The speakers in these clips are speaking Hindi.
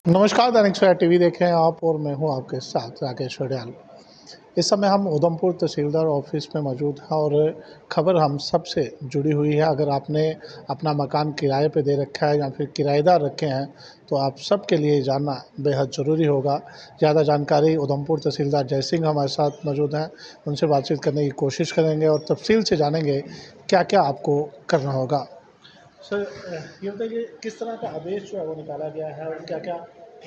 नमस्कार, दैनिक सवेरा टीवी देख रहे हैं आप और मैं हूं आपके साथ राकेश वड़ियाल। इस समय हम उधमपुर तहसीलदार ऑफिस में मौजूद हैं और खबर हम सब से जुड़ी हुई है। अगर आपने अपना मकान किराए पे दे रखा है या फिर किराएदार रखे हैं तो आप सब के लिए जानना बेहद ज़रूरी होगा। ज़्यादा जानकारी उधमपुर तहसीलदार जय सिंह हमारे साथ मौजूद हैं, उनसे बातचीत करने की कोशिश करेंगे और तफसील से जानेंगे क्या क्या आपको करना होगा। सर, ये बताइए किस तरह का आदेश जो है वो निकाला गया है और क्या-क्या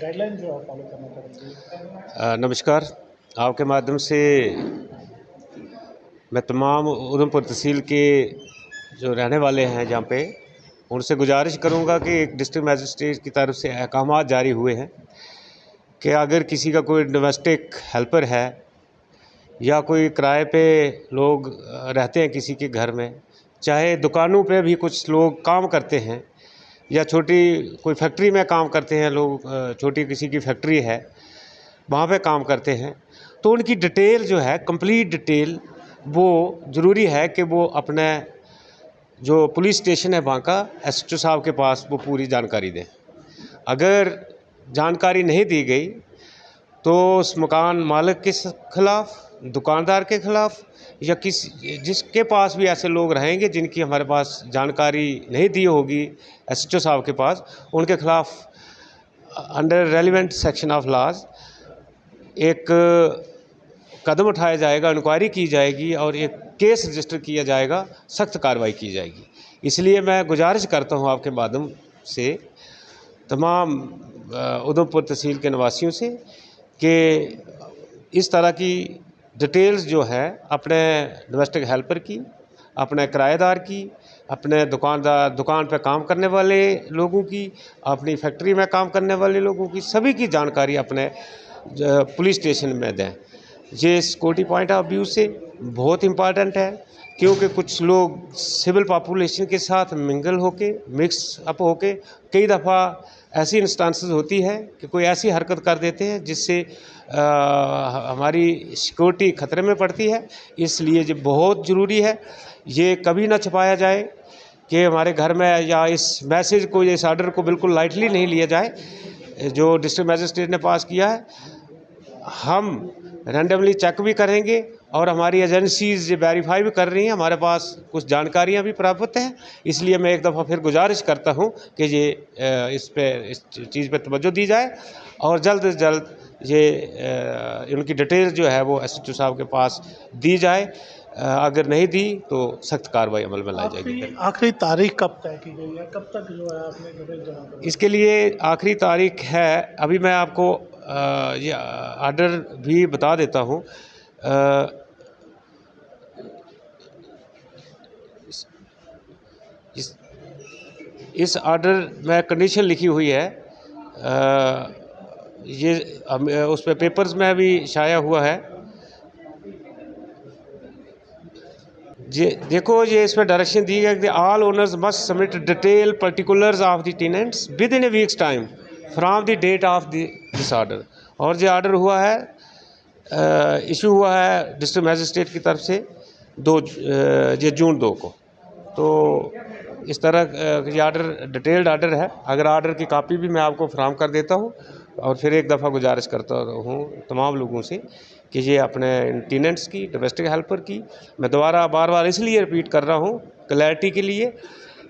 गाइडलाइन जो है फॉलो करना पड़ेगी? नमस्कार। आपके माध्यम से मैं तमाम उधमपुर तहसील के जो रहने वाले हैं जहाँ पे, उनसे गुजारिश करूँगा कि एक डिस्ट्रिक्ट मजिस्ट्रेट की तरफ से अहकामात जारी हुए हैं कि अगर किसी का कोई डोमेस्टिक हेल्पर है या कोई किराए पे लोग रहते हैं किसी के घर में, चाहे दुकानों पे भी कुछ लोग काम करते हैं या छोटी कोई फैक्ट्री में काम करते हैं लोग, छोटी किसी की फैक्ट्री है वहाँ पे काम करते हैं, तो उनकी डिटेल जो है कंप्लीट डिटेल वो ज़रूरी है कि वो अपने जो पुलिस स्टेशन है वहाँ का एसएचओ साहब के पास वो पूरी जानकारी दें। अगर जानकारी नहीं दी गई तो उस मकान मालिक के ख़िलाफ़, दुकानदार के ख़िलाफ़ या जिसके पास भी ऐसे लोग रहेंगे जिनकी हमारे पास जानकारी नहीं दी होगी एसएचओ साहब के पास, उनके ख़िलाफ़ under relevant section of laws एक कदम उठाया जाएगा, इंक्वायरी की जाएगी और एक केस रजिस्टर किया जाएगा, सख्त कार्रवाई की जाएगी। इसलिए मैं गुजारिश करता हूं आपके माध्यम से तमाम उधमपुर तहसील के निवासियों से कि इस तरह की डिटेल्स जो है अपने डोमेस्टिक हेल्पर की, अपने किराएदार की, अपने दुकान पे काम करने वाले लोगों की, अपनी फैक्ट्री में काम करने वाले लोगों की, सभी की जानकारी अपने पुलिस स्टेशन में दें। ये सिक्योरिटी पॉइंट ऑफ व्यू से बहुत इम्पॉर्टेंट है, क्योंकि कुछ लोग सिविल पॉपुलेशन के साथ मिक्स अप होके कई दफ़ा ऐसी इंस्टेंसेस होती है कि कोई ऐसी हरकत कर देते हैं जिससे हमारी सिक्योरिटी ख़तरे में पड़ती है। इसलिए ये बहुत ज़रूरी है, ये कभी ना छुपाया जाए कि हमारे घर में, या इस मैसेज को, इस आर्डर को बिल्कुल लाइटली नहीं लिया जाए जो डिस्ट्रिक्ट मजिस्ट्रेट ने पास किया है। हम रैंडमली चेक भी करेंगे और हमारी एजेंसीज ये वेरीफाई भी कर रही हैं, हमारे पास कुछ जानकारियां भी प्राप्त हैं। इसलिए मैं एक दफ़ा फिर गुजारिश करता हूं कि ये इस चीज़ पे तवज्जो दी जाए और जल्द से जल्द ये उनकी डिटेल जो है वो एसएचओ साहब के पास दी जाए। अगर नहीं दी तो सख्त कार्रवाई अमल में लाई जाएगी। आखिरी तारीख कब तय की गई है, कब तक जो है आपने डिटेल जमा करनी? इसके लिए आखिरी तारीख है, अभी मैं आपको ये आर्डर भी बता देता हूँ। इस आर्डर में कंडीशन लिखी हुई है, ये उस पे पेपर्स में भी शाया हुआ है। ये देखो, ये इसमें डायरेक्शन दी है कि all owners must submit detail particulars of the tenants within a week's time from the date of this order. और ये आर्डर हुआ है, इशू हुआ है डिस्ट्रिक्ट मजिस्ट्रेट की तरफ से ये जून 2 को। तो इस तरह ये आर्डर डिटेल्ड आर्डर है। अगर आर्डर की कॉपी भी मैं आपको फराहम कर देता हूँ, और फिर एक दफ़ा गुजारिश करता हूँ तमाम लोगों से कि ये अपने टेनेंट्स की, डोमेस्टिक हेल्पर की, मैं दोबारा बार इसलिए रिपीट कर रहा हूँ क्लैरिटी के लिए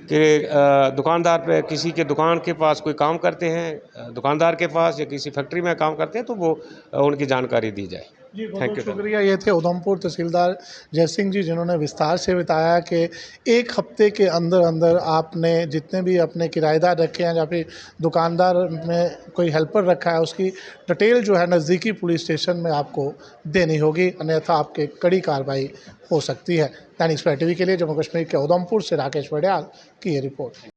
कि दुकानदार पे, किसी के दुकान के पास कोई काम करते हैं, दुकानदार के पास या किसी फैक्ट्री में काम करते हैं, तो वो उनकी जानकारी दी जाए। जी, बहुत शुक्रिया। ये थे उधमपुर तहसीलदार जय सिंह जी, जिन्होंने विस्तार से बताया कि एक हफ्ते के अंदर अंदर आपने जितने भी अपने किराएदार रखे हैं या फिर दुकानदार में कोई हेल्पर रखा है, उसकी डिटेल जो है नज़दीकी पुलिस स्टेशन में आपको देनी होगी, अन्यथा आपके कड़ी कार्रवाई हो सकती है। दैनिक सवेरा टीवी के लिए जम्मू कश्मीर के उधमपुर से राकेश वड़ियाल की ये रिपोर्ट।